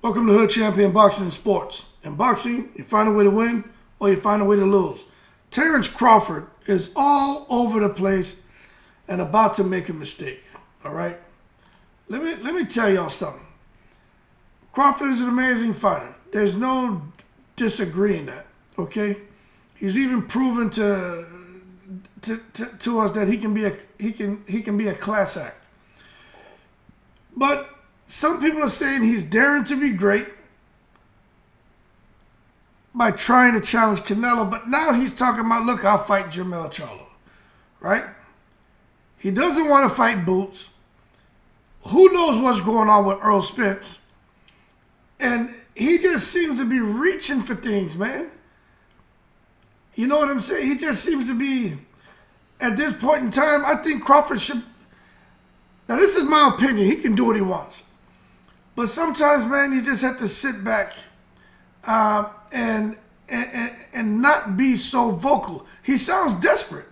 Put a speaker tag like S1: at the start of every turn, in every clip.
S1: Welcome to Hood Champion Boxing and Sports. In boxing, you find a way to win or you find a way to lose. Terence Crawford is all over the place and about to make a mistake. All right? Let me tell y'all something. Crawford is an amazing fighter. There's no disagreeing that. Okay? He's even proven to us that he can be a class act. But some people are saying he's daring to be great by trying to challenge Canelo, but now he's talking about, look, I'll fight Jermell Charlo, right? He doesn't want to fight Boots. Who knows what's going on with Earl Spence? And he just seems to be reaching for things, man. You know what I'm saying? He just seems to be, at this point in time, I think Crawford should, now this is my opinion, he can do what he wants. But sometimes, man, you just have to sit back and not be so vocal. He sounds desperate.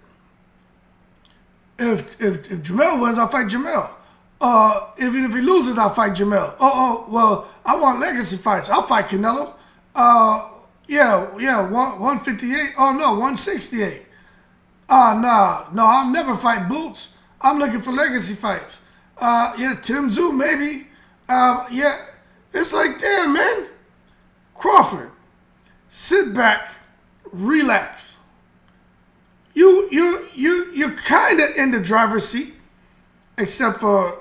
S1: If Jermell wins, I'll fight Jermell. Even if he loses, I'll fight Jermell. Well, I want legacy fights. I'll fight Canelo. 158. Oh, no, 168. No, I'll never fight Boots. I'm looking for legacy fights. Tim Tszyu, maybe. It's like, damn, man. Crawford, sit back, relax. You're kind of in the driver's seat, except for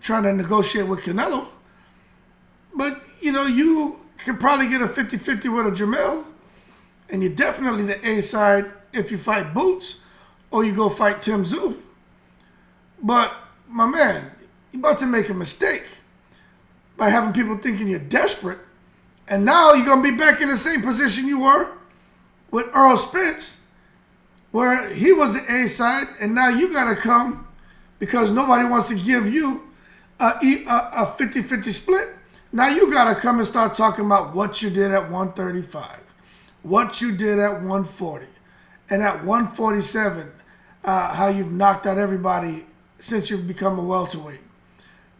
S1: trying to negotiate with Canelo. But, you could probably get a 50-50 with a Jermell, and you're definitely the A side if you fight Boots or you go fight Tim Tszyu. But, my man, you're about to make a mistake by having people thinking you're desperate. And now you're going to be back in the same position you were with Earl Spence, where he was the A side, and now you got to come because nobody wants to give you a 50-50 split. Now you got to come and start talking about what you did at 135, what you did at 140, and at 147, how you've knocked out everybody since you've become a welterweight.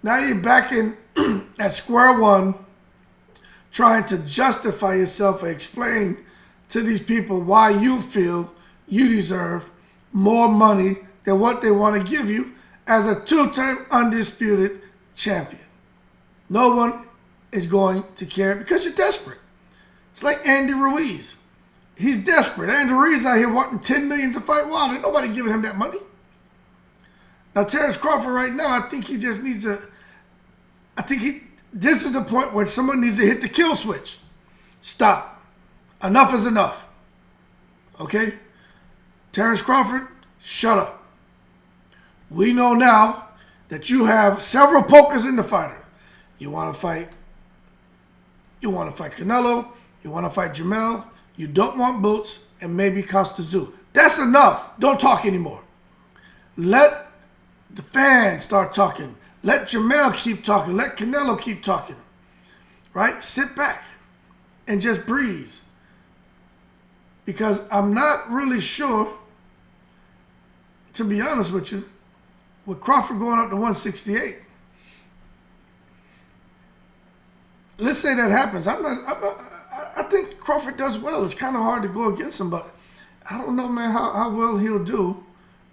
S1: Now you're back in at square one, trying to justify yourself or explain to these people why you feel you deserve more money than what they want to give you as a two-time undisputed champion. No one is going to care because you're desperate. It's like Andy Ruiz. He's desperate. Andy Ruiz out here wanting $10 million to fight Wilder. Nobody giving him that money. Now, Terence Crawford right now, I think he just needs to, this is the point where someone needs to hit the kill switch. Stop. Enough is enough. Okay? Terence Crawford, shut up. We know now that you have several pokers in the fighter. You want to fight Canelo, you want to fight Jermell, you don't want Boots, and maybe Costa Tszyu. That's enough. Don't talk anymore. Let the fans start talking. Let Jermell keep talking. Let Canelo keep talking. Right? Sit back and just breathe. Because I'm not really sure, to be honest with you, with Crawford going up to 168. Let's say that happens. I think Crawford does well. It's kind of hard to go against him, but I don't know, man, how well he'll do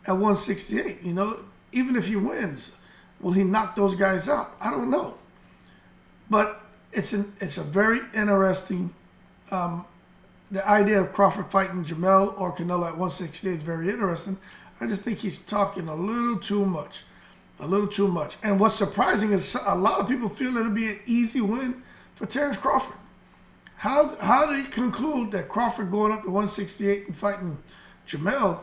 S1: at 168. Even if he wins, will he knock those guys out? I don't know. But it's a very interesting, the idea of Crawford fighting Jermell or Canelo at 168 is very interesting. I just think he's talking a little too much. And what's surprising is a lot of people feel it'll be an easy win for Terence Crawford. How do you conclude that Crawford going up to 168 and fighting Jermell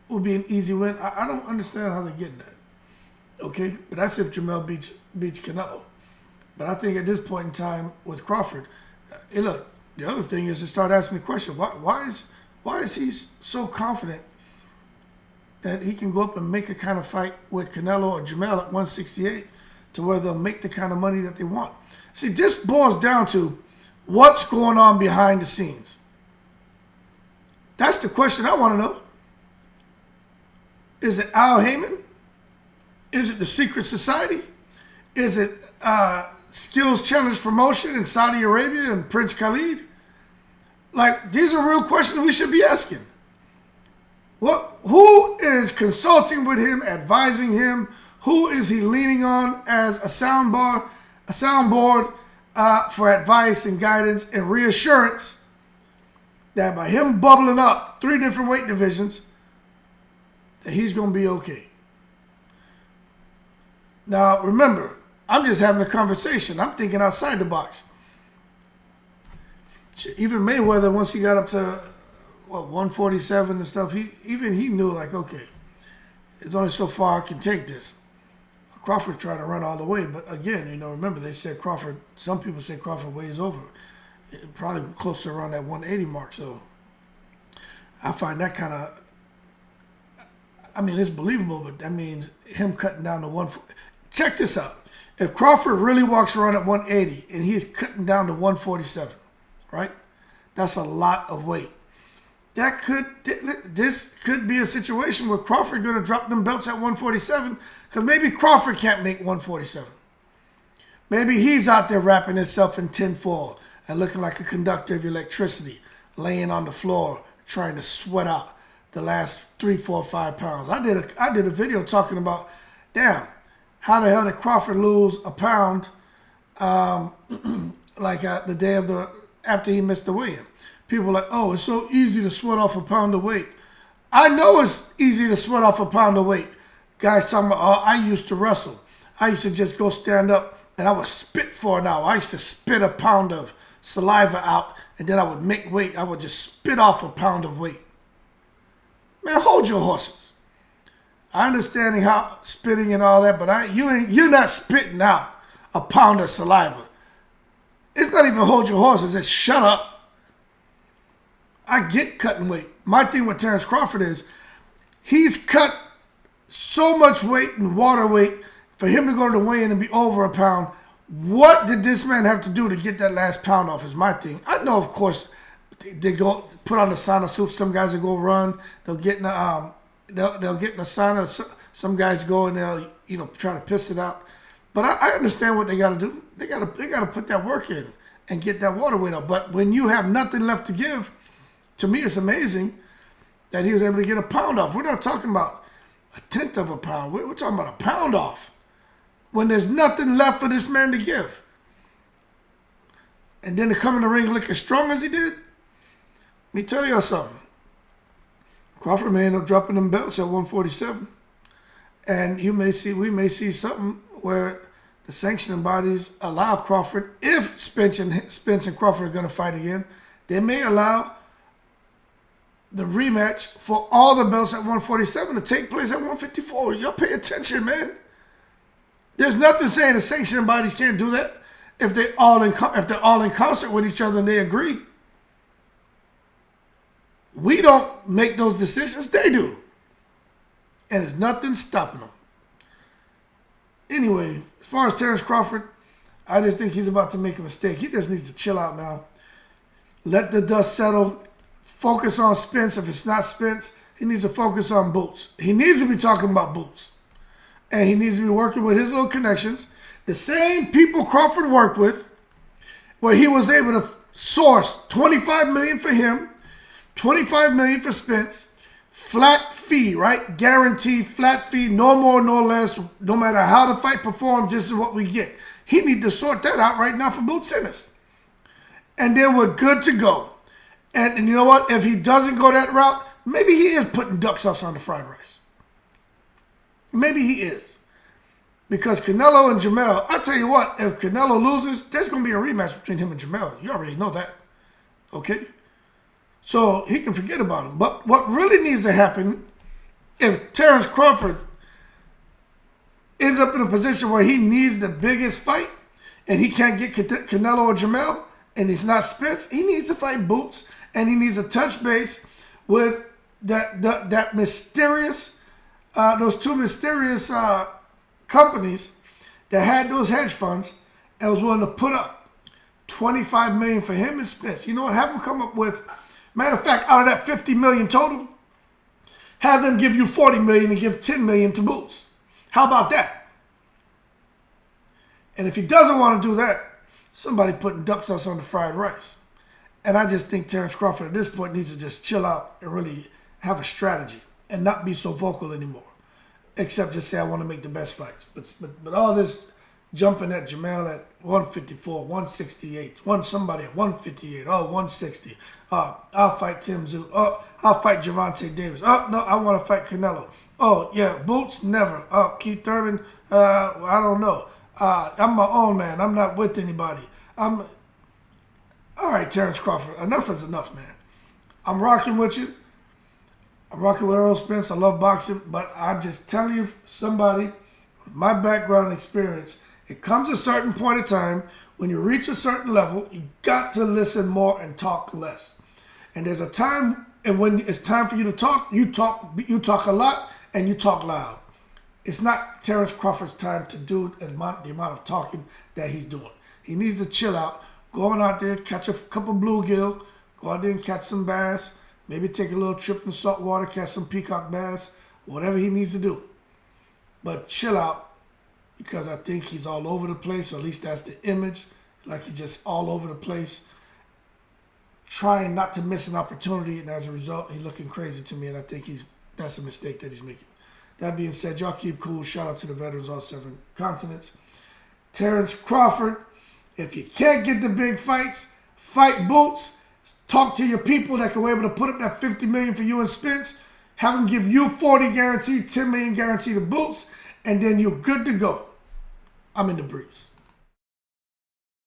S1: would be an easy win? I don't understand how they're getting that. Okay? But that's if Jermell beats Canelo. But I think at this point in time with Crawford, look, the other thing is to start asking the question, why is he so confident that he can go up and make a kind of fight with Canelo or Jermell at 168 to where they'll make the kind of money that they want? See, this boils down to what's going on behind the scenes. That's the question I want to know. Is it Al Heyman? Is it the secret society? Is it skills challenge promotion in Saudi Arabia and Prince Khalid? Like, these are real questions we should be asking. Who is consulting with him, advising him? Who is he leaning on as a soundboard for advice and guidance and reassurance that by him bubbling up 3 different weight divisions, that he's going to be okay? Now, remember, I'm just having a conversation. I'm thinking outside the box. Even Mayweather, once he got up to 147 and stuff, he knew, like, okay, there's only so far I can take this. Crawford tried to run all the way, but again, remember, they said Crawford, some people say Crawford weighs over. Probably closer around that 180 mark. So I find that kind of, it's believable, but that means him cutting down to 140. Check this out. If Crawford really walks around at 180 and he's cutting down to 147, right? That's a lot of weight. This could be a situation where Crawford going to drop them belts at 147 because maybe Crawford can't make 147. Maybe he's out there wrapping himself in tinfoil and looking like a conductor of electricity, laying on the floor trying to sweat out the last 3, 4, 5 pounds. I did a video talking about, damn, how the hell did Crawford lose a pound the day after he missed the weigh-in? People are like, oh, it's so easy to sweat off a pound of weight. I know it's easy to sweat off a pound of weight. Guys talking about, oh, I used to wrestle. I used to just go stand up and I would spit for an hour. I used to spit a pound of saliva out and then I would make weight. I would just spit off a pound of weight. Man, hold your horses. I understand how spitting and all that, but you're not spitting out a pound of saliva. It's not even hold your horses. It's shut up. I get cutting weight. My thing with Terence Crawford is he's cut so much weight and water weight for him to go to the weigh-in and be over a pound. What did this man have to do to get that last pound off is my thing. I know, of course, they go put on the sauna suit. Some guys will go run. They'll get in the they'll get in the sauna. Some guys go and they'll try to piss it out. But I understand what they got to do. They got to put that work in and get that water weight up. But when you have nothing left to give, to me, it's amazing that he was able to get a pound off. We're not talking about a tenth of a pound. We're talking about a pound off when there's nothing left for this man to give. And then to come in the ring looking as strong as he did, let me tell you something. Crawford may end up dropping them belts at 147. And we may see something where the sanctioning bodies allow Crawford, if Spence and Crawford are going to fight again, they may allow the rematch for all the belts at 147 to take place at 154. Y'all pay attention, man. There's nothing saying the sanctioning bodies can't do that if they're all in concert with each other and they agree. We don't make those decisions. They do. And there's nothing stopping them. Anyway, as far as Terence Crawford, I just think he's about to make a mistake. He just needs to chill out now. Let the dust settle. Focus on Spence. If it's not Spence, he needs to focus on Boots. He needs to be talking about Boots. And he needs to be working with his little connections. The same people Crawford worked with, where he was able to source $25 million for him, $25 million for Spence, flat fee, right? Guaranteed flat fee, no more, no less. No matter how the fight performs, this is what we get. He needs to sort that out right now for Boots Ennis. And then we're good to go. And you know what? If he doesn't go that route, maybe he is putting duck sauce on the fried rice. Maybe he is. Because Canelo and Jamel, I tell you what, if Canelo loses, there's going to be a rematch between him and Jamel. You already know that. Okay? So he can forget about him. But what really needs to happen, if Terence Crawford ends up in a position where he needs the biggest fight and he can't get Canelo or Jamel, and it's not Spence, he needs to fight Boots, and he needs to touch base with that mysterious, those two mysterious companies that had those hedge funds and was willing to put up $25 million for him and Spence. You know what? Have them come up with, matter of fact, out of that $50 million total, have them give you $40 million and give $10 million to Boots. How about that? And if he doesn't want to do that, somebody putting duck sauce on the fried rice. And I just think Terence Crawford at this point needs to just chill out and really have a strategy and not be so vocal anymore. Except just say, I want to make the best fights. But all this jumping at Jamel at 154, 168, somebody at 158, 160. I'll fight Tim Tszyu. I'll fight Gervonta Davis. No, I want to fight Canelo. Yeah, Boots, never. Keith Thurman, I don't know. I'm my own man. I'm not with anybody. All right, Terence Crawford, enough is enough, man. I'm rocking with you. I'm rocking with Earl Spence. I love boxing, but I'm just telling you, somebody with my background and experience, it comes a certain point of time when you reach a certain level, you got to listen more and talk less. And there's a time, and when it's time for you to talk, you talk a lot and you talk loud. It's not Terence Crawford's time to do the amount of talking that he's doing. He needs to chill out, go on out there, catch a couple bluegill, go out there and catch some bass, maybe take a little trip in the salt water, catch some peacock bass, whatever he needs to do. But chill out, because I think he's all over the place, or at least that's the image, like he's just all over the place, trying not to miss an opportunity, and as a result, he's looking crazy to me, and I think that's a mistake that he's making. That being said, y'all keep cool. Shout out to the veterans, all 7 continents. Terence Crawford, if you can't get the big fights, fight Boots. Talk to your people that can be able to put up that $50 million for you and Spence. Have them give you 40 guaranteed, $10 million guaranteed to Boots, and then you're good to go. I'm in the breeze.